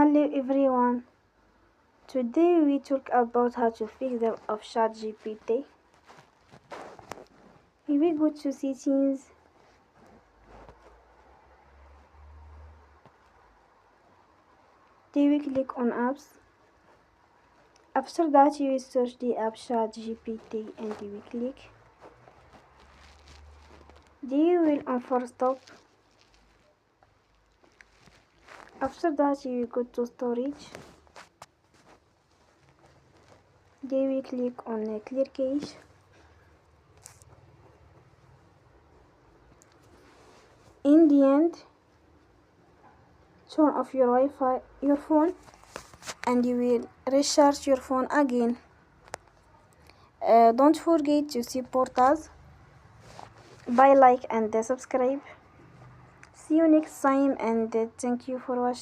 Hello everyone. Today we talk about how to fix the of ChatGPT. Here we go to settings. Then we click on apps. After that you will search the app ChatGPT and you will click. Then you will on force stop. After that you will go to storage. Then we click on clear cache. In the end, turn off your Wi-Fi, your phone, and you will recharge your phone again. Don't forget to support us by like and subscribe. See you next time, and thank you for watching.